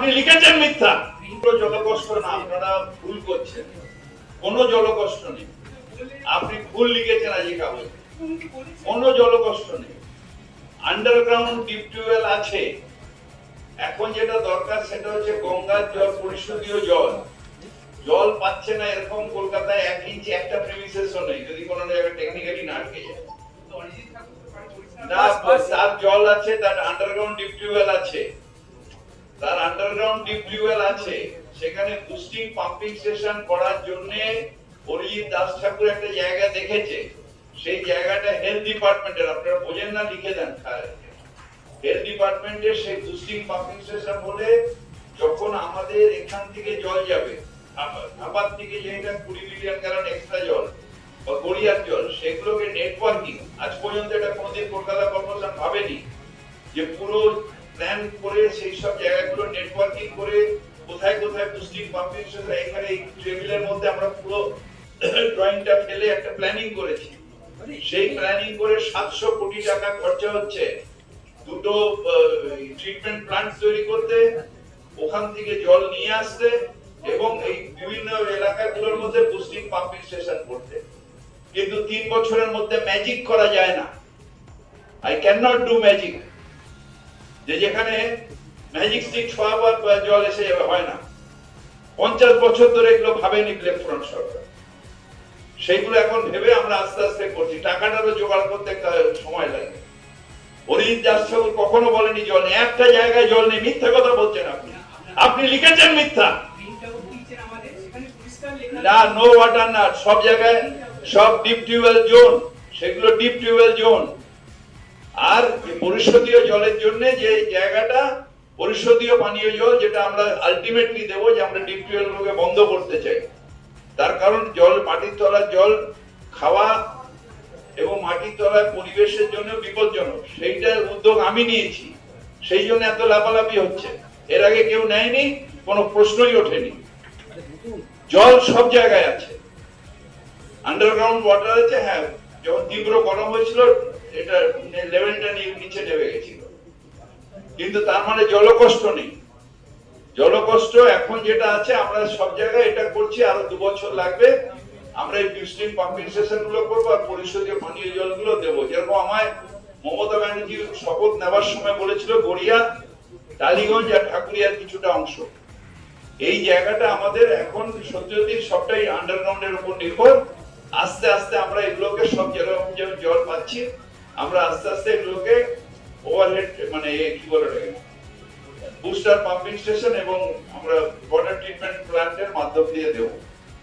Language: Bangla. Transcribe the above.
আপনি লিখেছেন মিথ্যা। জলকষ্ট না, আপনারা ভুল করছেন, কোনো জলকষ্ট নেই। আপনি ভুল লিখেছেন আজকে কাগজে, কোনো জলকষ্ট নেই। আন্ডারগ্রাউন্ড ডিপ টিউবওয়েল আছে। এখন যেটা দরকার সেটা হচ্ছে গঙ্গার জল, পরিশোধীয় জল। জল পাচ্ছে না এরকম কলকাতায় 1 ইঞ্চি একটা প্রেমিসেসও নেই, যদি কোনো জায়গায় টেকনিক্যালি না আটকে যায়। না, তার জল আছে, তার আন্ডারগ্রাউন্ড ডিপ টিউবওয়েল আছে, তার আন্ডারগ্রাউন্ড ডিপ টিউবওয়েল আছে। সেখানে বুস্টিং পাম্পিং স্টেশন করার জন্য অরিজিৎ দাস ঠাকুর একটা জায়গা দেখেছে। সেই জায়গাটা হেলথ ডিপার্টমেন্টের, আপনারা বোঝেন না, লিখে দেন। হেলথ ডিপার্টমেন্টের সেই বুস্টিং পাম্পিং স্টেশন হলে যখন আমাদের এখান থেকে জল যাবে, আবার থেকে যেটা 20 মিলিয়ন গ্যালন এক্সট্রা জল বা গড়িয়ার জল, সেগুলোকে নেটওয়ার্কিং, আজ পর্যন্ত এটা কোনোদিন কলকাতা কর্পোরেশন ভাবেনি যে পুরো প্ল্যান করে সেই সব জায়গাগুলো নেটওয়ার্কিং করে কোথায় কোথায় বুস্টিং পাম্পিং স্টেশন। এখানে এই টেবিলের মধ্যে আমরা পুরো ড্রয়িংটা ফেলে একটা প্ল্যানিং করেছি। সেই প্ল্যানিং করে 700 কোটি টাকা খরচা হচ্ছে দুটো ট্রিটমেন্ট প্ল্যান্ট তৈরি করতে, ওখান থেকে জল নিয়ে আসতে এবং এই বিভিন্ন এলাকাগুলোর মধ্যে বুস্টিং পাম্পিং স্টেশন করতে। কিন্তু 3 বছরের মধ্যে ম্যাজিক করা যায় না। I can not do magic, যেখানে ম্যাজিক স্টিক ছোঁয়াবার জল এসে যাবে, হয় না। 50 বছর ধরে এগুলো ভাবেনি লেফট ফ্রন্ট সরকার, সেইগুলো এখন ভেবে আমরা আস্তে আস্তে করছি। টাকাটারও জোগাড় করতে একটা সময় লাগে। অরিজিৎ দাস ঠাকুর কখনো বলেনি জল নেই, একটা জায়গায় জল নেই। মিথ্যা কথা বলছেন আপনি, আপনি লিখেছেন মিথ্যা। না, নো ওয়াটার না, সব জায়গায় সব ডিপ টিউবওয়েল জোন, সেগুলো ডিপ টিউবওয়েল জোন। আর পরিশোধীয় জলের জন্য যে জায়গাটা পরিশোধীয় পানীয় জল, যেটা আমরা আলটিমেটলি দেবো, যে আমরা ডিপ টিউবওয়েল গুলোকে বন্ধ করতে চাই। তার কারণ জল, মাটির তলার জল খাওয়া এবং মাটির তলার পরিবেশের জন্য বিপজ্জনক। সেইটার উদ্যোগ আমি নিয়েছি, সেই জন্য এত লাফালাফি হচ্ছে। এর আগে কেউ নেয়নি, কোনো প্রশ্নই ওঠেনি। জল সব জায়গায় আছে, আন্ডারগ্রাউন্ড ওয়াটার আছে। হ্যাঁ, যখন তীব্র গরম হয়েছিল এটা লেভেলটা নিচে নেমে গেছিল, কিন্তু তার মানে জলকষ্ট নেই। জলকষ্ট এখন যেটা আছে, আমরা সব জায়গায় এটা করছি। আরো 2 বছর লাগবে, আমরা এই বুস্টিং পাম্পিং স্টেশন গুলো করবো আর পরিশোধীয় পানীয় জলগুলো দেবো। যেরকম আমায় মমতা ব্যানার্জি শপথ নেওয়ার সময় বলেছিল গড়িয়া, টালিগঞ্জ আর ঠাকুরিয়ার কিছুটা অংশ, এই জায়গাটা আমাদের এখন সত্যি সবটাই আন্ডারগ্রাউন্ডের উপর নির্ভর। আস্তে আস্তে আমরা এগুলোকে সব যেরকম যেমন জল পাচ্ছি, আমরা আস্তে আস্তে এগুলোকে ওভারহেড, মানে কি বলে বুস্টার পাম্পিং স্টেশন এবং আমরা ওয়াটার ট্রিটমেন্ট প্ল্যান্টের মাধ্যম দিয়ে দেবো।